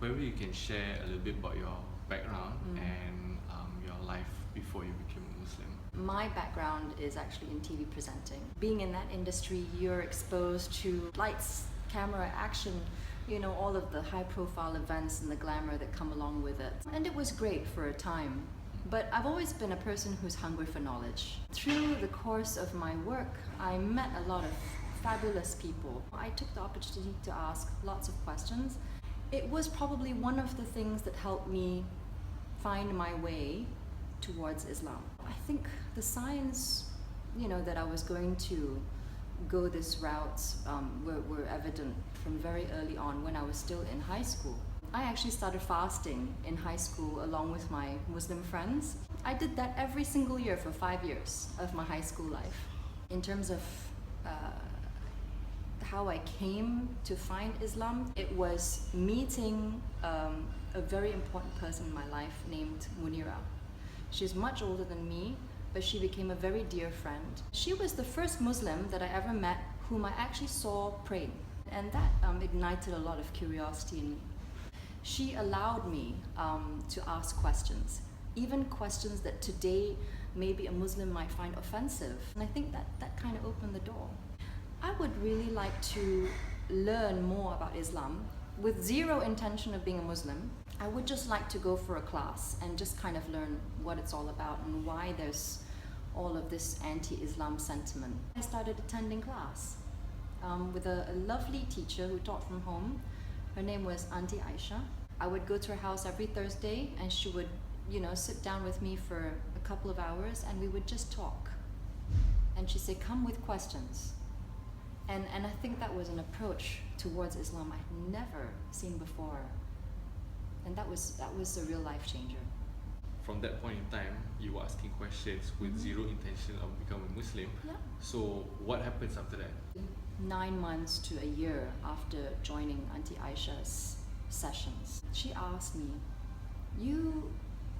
Maybe you can share a little bit about your background and your life before you became a Muslim. My background is actually in TV presenting. Being in that industry, you're exposed to lights, camera, action, you know, all of the high profile events and the glamour that come along with it. And it was great for a time. But I've always been a person who's hungry for knowledge. Through the course of my work, I met a lot of fabulous people. I took the opportunity to ask lots of questions. It was probably one of the things that helped me find my way towards Islam. I think the signs, you know, that I was going to go this route were evident from very early on when I was still in high school. I actually started fasting in high school along with my Muslim friends. I did that every single year for 5 years of my high school life. In terms of how I came to find Islam, it was meeting a very important person in my life named Munira. She's much older than me, but she became a very dear friend. She was the first Muslim that I ever met whom I actually saw praying, and that ignited a lot of curiosity in me. She allowed me to ask questions, even questions that today maybe a Muslim might find offensive. And I think that kind of opened the door. I would really like to learn more about Islam with zero intention of being a Muslim. I would just like to go for a class and just kind of learn what it's all about and why there's all of this anti-Islam sentiment. I started attending class with a lovely teacher who taught from home. Her name was Auntie Aisha. I would go to her house every Thursday and she would, you know, sit down with me for a couple of hours and we would just talk. And she'd say, come with questions. And I think that was an approach towards Islam I'd never seen before. And that was a real life changer. From that point in time, you were asking questions with zero intention of becoming Muslim. Yeah. So what happens after that? 9 months to a year after joining Auntie Aisha's sessions, she asked me, you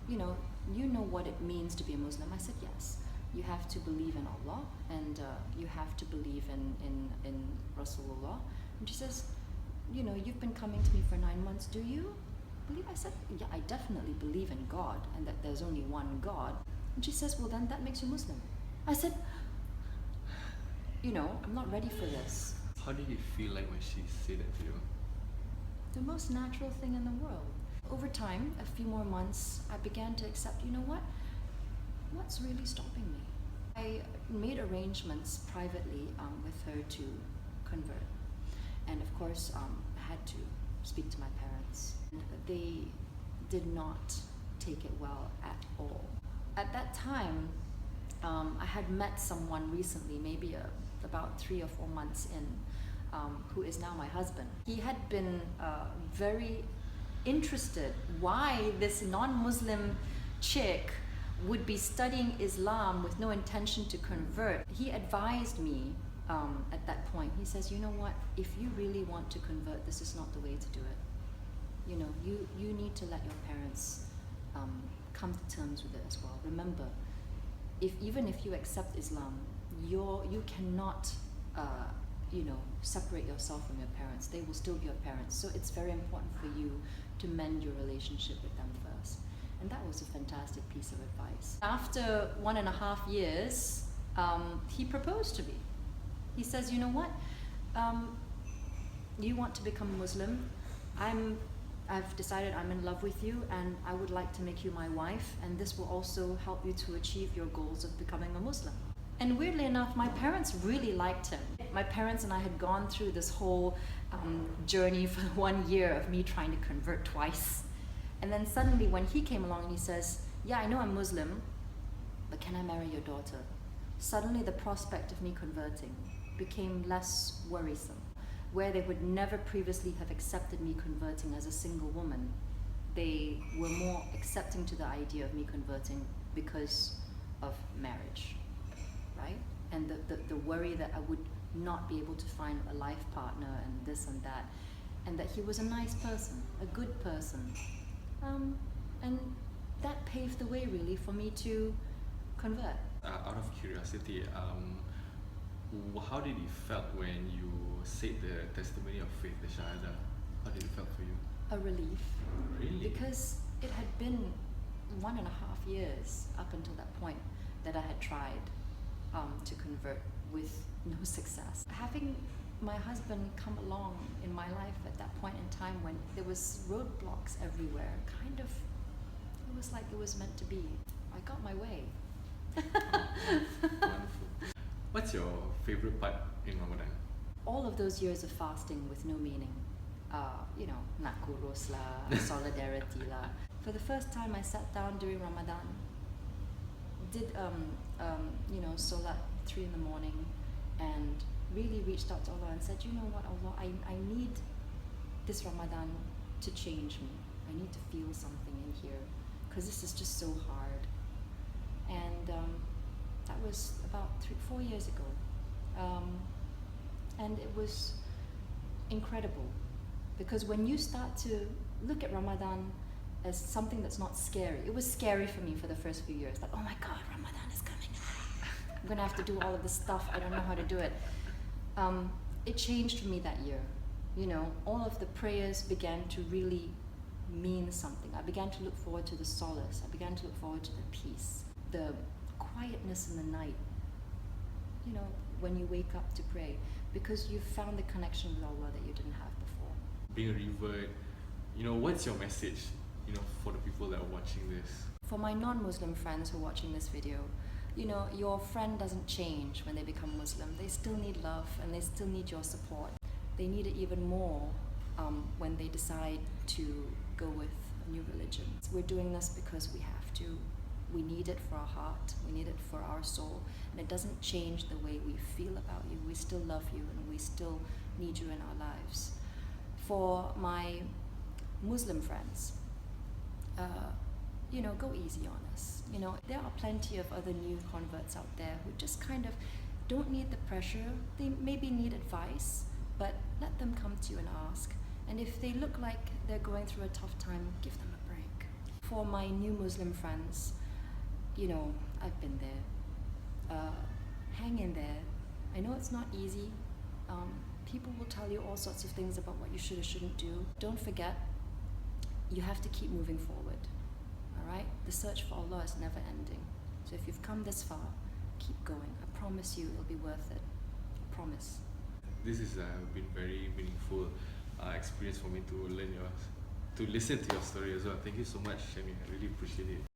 know what it means to be a Muslim? I said, yes. You have to believe in Allah and you have to believe in Rasulullah. And she says, you know, you've been coming to me for 9 months, do you believe? I said, yeah, I definitely believe in God and that there's only one God. And she says, well then that makes you Muslim. I said, you know, I'm not ready for this. How did it feel like when she said that to you? The most natural thing in the world. Over time, a few more months, I began to accept, you know what? What's really stopping me? I made arrangements privately with her to convert. And of course, I had to speak to my parents. They did not take it well at all. At that time, I had met someone recently, maybe about 3 or 4 months in, who is now my husband. He had been very interested why this non-Muslim chick would be studying Islam with no intention to convert. He advised me at that point. He says, you know what, if you really want to convert, this is not the way to do it. You know, you need to let your parents come to terms with it as well. Remember, even if you accept Islam, you cannot separate yourself from your parents. They will still be your parents. So it's very important for you to mend your relationship with them first. And that was a fantastic piece of advice. After 1.5 years, he proposed to me. He says, you know what? You want to become a Muslim. I've decided I'm in love with you and I would like to make you my wife, and this will also help you to achieve your goals of becoming a Muslim. And weirdly enough, my parents really liked him. My parents and I had gone through this whole journey for 1 year of me trying to convert twice. And then suddenly when he came along and he says, yeah, I know I'm Muslim, but can I marry your daughter? Suddenly the prospect of me converting became less worrisome. Where they would never previously have accepted me converting as a single woman, they were more accepting to the idea of me converting because of marriage, right? And the worry that I would not be able to find a life partner and this and that he was a nice person, a good person. And that paved the way really for me to convert. Out of curiosity, how did it felt when you said the testimony of faith, the Shahada? How did it felt for you? a relief. Really? Because it had been 1.5 years up until that point that I had tried to convert with no success. Having my husband come along in my life at that point in time when there was roadblocks everywhere, kind of, it was like it was meant to be. I got my way. Wonderful. What's your favorite part in Ramadan? All of those years of fasting with no meaning. You know, nak kurus lah, solidarity lah. For the first time I sat down during Ramadan, did you know, Salat 3 in the morning, and really reached out to Allah and said, you know what, Allah, I need this Ramadan to change me. I need to feel something in here, because this is just so hard. And that was about 4 years ago. And it was incredible, because when you start to look at Ramadan as something that's not scary, it was scary for me for the first few years, like, oh my God, Ramadan is coming. I'm gonna have to do all of this stuff, I don't know how to do it. It changed for me that year. You know, all of the prayers began to really mean something. I began to look forward to the solace. I began to look forward to the peace, the quietness in the night, you know, when you wake up to pray, because you've found the connection with Allah that you didn't have before. Being a revert, you know, what's your message, you know, for the people that are watching this? For my non-Muslim friends who are watching this video, you know, your friend doesn't change when they become Muslim. They still need love and they still need your support. They need it even more when they decide to go with a new religion. We're doing this because we have to. We need it for our heart, we need it for our soul, and it doesn't change the way we feel about you. We still love you and we still need you in our lives. For my Muslim friends, you know, go easy on us. You know, there are plenty of other new converts out there who just kind of don't need the pressure. They maybe need advice, but let them come to you and ask. And if they look like they're going through a tough time, give them a break. For my new Muslim friends, you know, I've been there. Hang in there. I know it's not easy. People will tell you all sorts of things about what you should or shouldn't do. Don't forget, you have to keep moving forward. Alright? The search for Allah is never ending. So if you've come this far, keep going. I promise you it'll be worth it. I promise. This has been very meaningful experience for me to listen to your story as well. Thank you so much, Sheahnee. I really appreciate it.